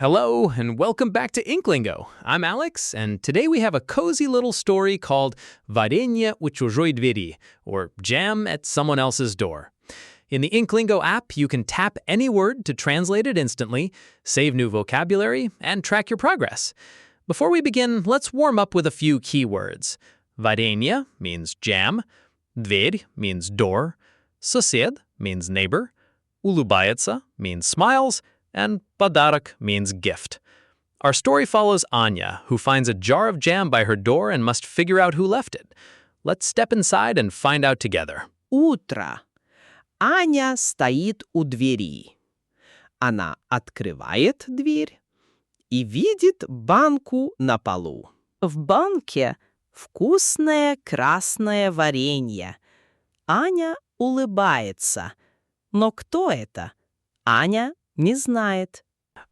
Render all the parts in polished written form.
Hello, and welcome back to InkLingo. I'm Alex, and today we have a cozy little story called Варенье у чужой двери, or Jam at Someone Else's Door. In the InkLingo app, you can tap any word to translate it instantly, save new vocabulary, and track your progress. Before we begin, let's warm up with a few keywords. Варенье means jam, дверь means door, сосед means neighbor, улыбается means smiles, and подарок means gift. Our story follows Anya, who finds a jar of jam by her door and must figure out who left it. Let's step inside and find out together. Утро. Аня стоит у двери. Она открывает дверь и видит банку на полу. В банке вкусное красное варенье. Аня улыбается. Но кто это? Аня не знает.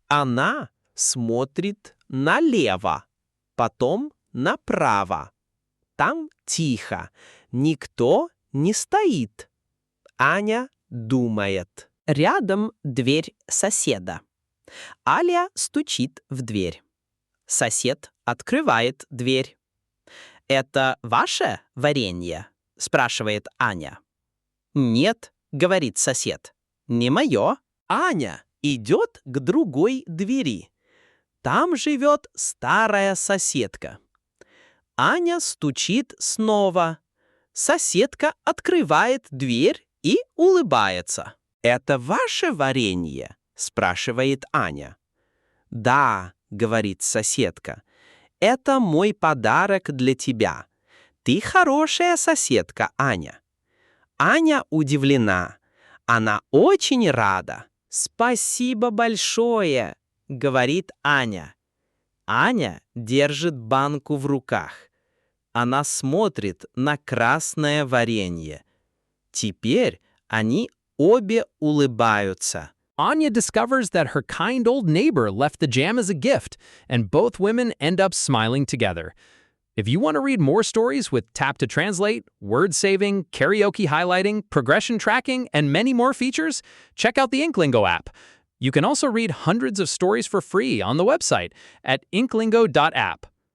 Она смотрит налево, потом направо. Там тихо, никто не стоит. Аня думает. Рядом дверь соседа. Аля стучит в дверь. Сосед открывает дверь. «Это ваше варенье?» — спрашивает Аня. «Нет», — говорит сосед, — «не мое». Аня идет к другой двери. Там живет старая соседка. Аня стучит снова. Соседка открывает дверь и улыбается. «Это ваше варенье?» — спрашивает Аня. «Да», — говорит соседка, — «это мой подарок для тебя. Ты хорошая соседка, Аня». Аня удивлена. Она очень рада. «Спасибо большое», — говорит Аня. Аня держит банку в руках. Она смотрит на красное варенье. Теперь они обе улыбаются. Anya discovers that her kind old neighbor left the jam as a gift, and both women end up smiling together. If you want to read more stories with tap to translate, word saving, karaoke highlighting, progression tracking, and many more features, check out the InkLingo app. You can also read hundreds of stories for free on the website at inklingo.app.